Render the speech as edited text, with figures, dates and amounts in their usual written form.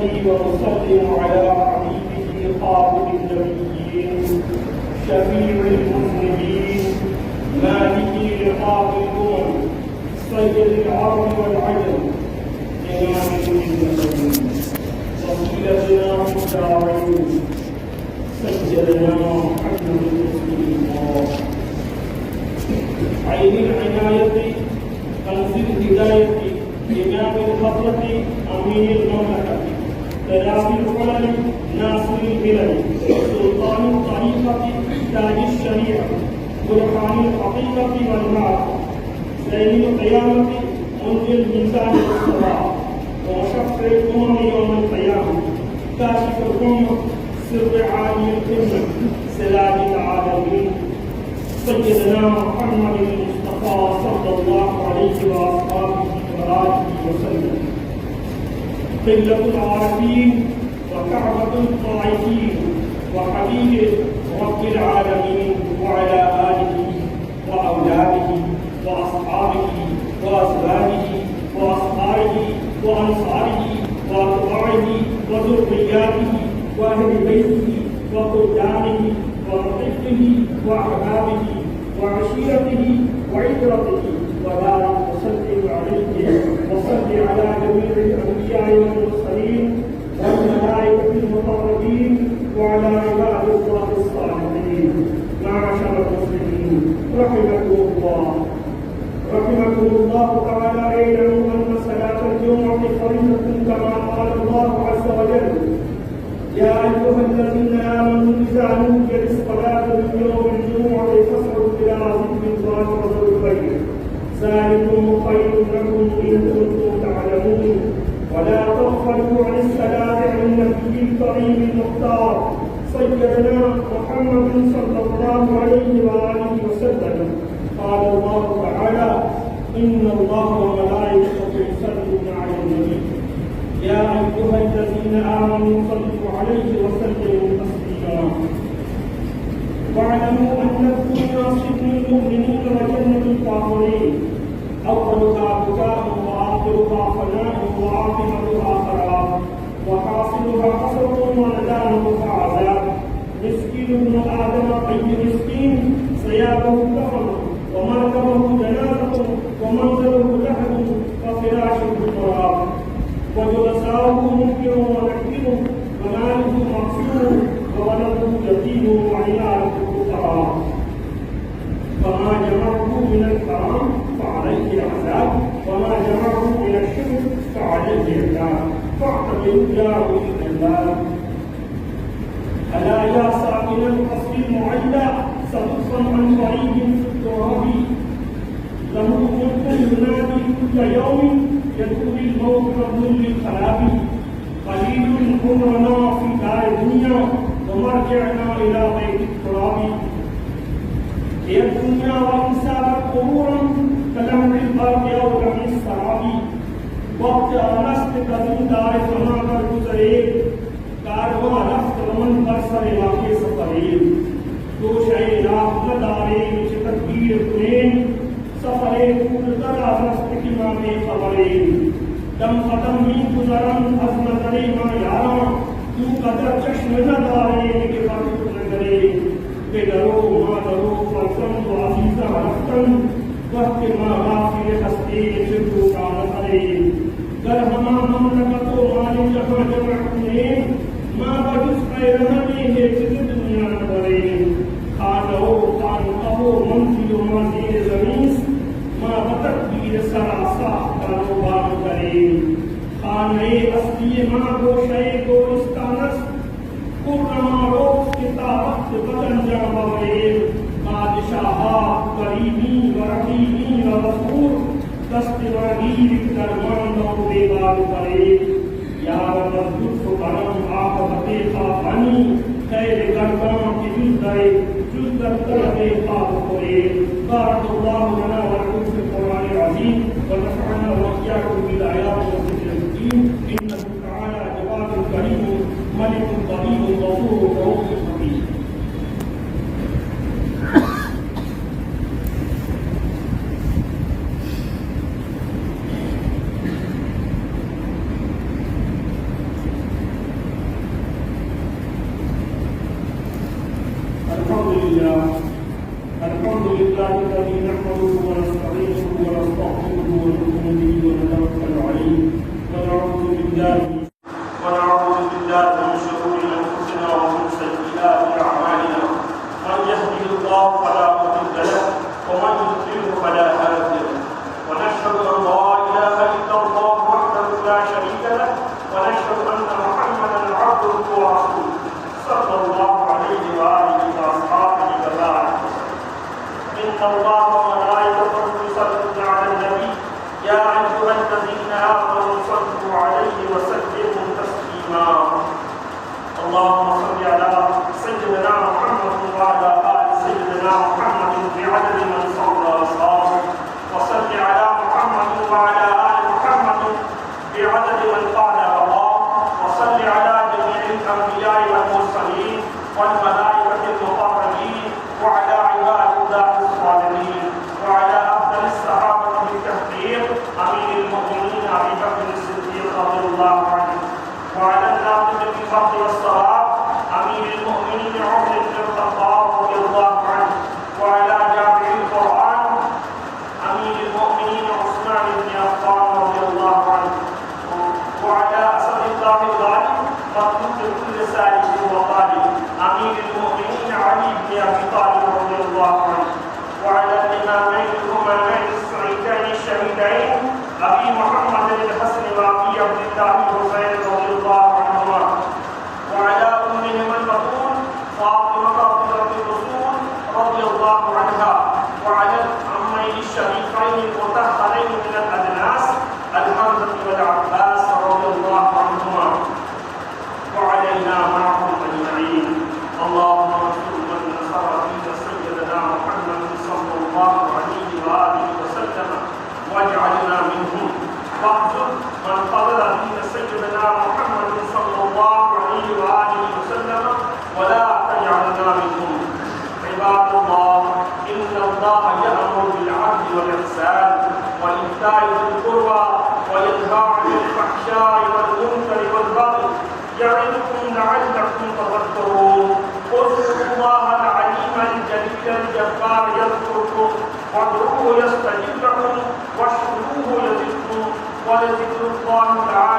وأصلي وأسلم على حبيبه خاتم النبيين شفيع المذنبين مالك لقاء الأمم سيد العرب والعجم إمام المتقين وسيلتنا في الدارين سيدنا محمد رسول الله عين العناية كنز الهداية إمام الخطرة أمين المملكة تلاقي العلم ناصر الملل سلطان الطريقة تاج الشريعة برهان الحقيقة والمعرفة زين القيامة منزل الميزان والصراع ومشفع الأمم يوم القيامة كاشف الأمة سر عالي القمة سلاج العالمين سيدنا محمد المصطفى صلى الله عليه وآله وسلم قلة العارفين وكعبة الطائفين وحبيب رب العالمين وعلى آله وأولاده وأصحابه وأزواجه وأصحابه وأنصاره وأتباعه وذرياته وأهل بيته وخدامه ومحبه وأحبابه وعشيرته وعترته وبارك وسلم عليه وصل على جميع الأنبياء والمرسلين والملائكة المقربين وعلى عباد الله الصالحين. معاشر المسلمين رحمكم الله تعالى اعلموا أن صلاة الجمعة فريضة كما قال الله عز وجل يا أيها الذين آمنوا إذا نودي للصلاة من يوم الجمعة فاسعوا إلى ذكر الله وذروا البيت ذلكم خير لكم إن كنتم تعلمون ولا تغفلوا عن الصلاة عن النبي الكريم المختار سيدنا محمد صلى الله عليه وآله وسلم. قال الله تعالى إن الله وملائكته يصلون على النبي يا أيها الذين آمنوا صلوا عليه وسلموا تسليما. واعلموا أن الدنيا سجن المؤمنين وجنة الكافرين أولها بكاء وآخرها فناء وعاقبتها خراب وحاصلها حسرة وندامتها عذاب. مسكين ابن آدم أي مسكين ثيابه كفن ومركبه جنازة ومنزله لحد وفراشه تراب وجلساؤه منكر ونكير وماله مقصور وولده يتيم وعياله فقراء. فما جمعه من الحرام فعليه العذاب وما جمعه من الشرك فعليه العذاب فاعتبروا يا أولي الألباب. ألا يا ساكن القصر المعلى سقفا عن بعيد في التراب له ملك ينادي كل يوم يدخل الموت قبل للخراب. قليل عمرنا في دار الدنيا ومرجعنا إلى بيت التراب. هي الدنيا وإن سابت قرورا كلمع البرق أو لمع السراب. وقت أنست قدم دار فما پر گزرے کارواں رفت رمن پر سر واقع سفرے دو شئے راہ ندارے نچ تدبیر کنین سفرے پول درا رست کمام خبرے دم ختم می گزرن از نظر ما یاراں تو قدر چشم ندارے نگے وقت نگرے بے درو ما درو فرزند و عزیزہ رفتن وقت ما غافل ہستے شدو کا نظرے گر ہما مملکت و مالی جہاں جمع کنین ما بجس خیر ہمیں ہے جس دنیا نبرے خانو خانقہو منزل و منزل زمین ما بتقدیر سراسا کاروبار کرے خانے اصلی ما گوشے گورستانس قرآن روز کتابت بدن جامعے بادشاہا کریمی و رحیمی و غفور دست وغیر درمان و دیوار کرے یا رب لطف کرم آفت خافانی خیر گردان کی جز در طلب خواب کرے. بارک اللہ لنا ولکم فی القرآن العظیم ونفعنا وإياكم بالآیات والذکر الحکیم. انہ تعالی جواد کریم ملک قدیر غفور رؤوف رحیم. لله الذي نحمده ونستعينه ونستغفره ونؤمن به ونتوكل عليه ونعوذ بالله من شرور انفسنا ومن سيئات اعمالنا من يهده الله فلا مضل له ومن يضلل فلا هادي له ونشهد ان لا اله الا الله وحده لا شريك له ونشهد ان محمدا عبده ورسوله صلى الله عليه واله واصحابه وبارك. ان الله وملائكته يصلون على النبي يا ايها الذين امنوا صلوا عليه وسلموا تسليما. اللهم صل على سيدنا محمد وعلى ال سيدنا محمد بعدد من صلى وصام، وصل على محمد وعلى ال محمد بعدد من قال وقام، وصل على جميع الانبياء والمرسلين والملائكه المقربين وعلى عباد الله الصالحين وعلى افضل الصحابه بالتحقيق امير المؤمنين ابي بكر الصديق رضي الله عنه، وعلى الناطق بالحق والصواب امير المؤمنين عمر بن الخطاب رضي الله عنه، وعلى جامع القران امير المؤمنين عثمان بن عفان رضي الله عنه، وعلى اسد الله الغالب مطلوب كل سالك وطالب امير المؤمنين علي بن ابي طالب رضي الله عنه، وعلى الامامين الامامين السعيدين الشهيدين ابي محمد الحسن وابي عبد الله الحسين رضي الله عنهما، وعلى امهما البطول فاطمه رضي الرسول رضي الله عنها، وعلى العمين الشريفين المطهرين من الادناس الحمزه والعباس رضي الله عنهما، وعلينا معهم اجمعين. اللهم انصر من نصر دين سيدنا محمد صلى الله عليه واله وسلم واجعلنا منهم، واحفظ من قبل دين سيدنا محمد صلى الله عليه واله وسلم ولا تجعلنا منهم. عباد الله، ان الله يامر بالعدل والاحسان وايتاء ذي القربى وينهى عن الفحشاء والمنكر والبغي يعظكم لعلكم تذكرون. اذكروا الله العليم الجليل الجبار يذكركم وادعوه يستجب لكم واشكروه يزدكم ولذكر الله تعالى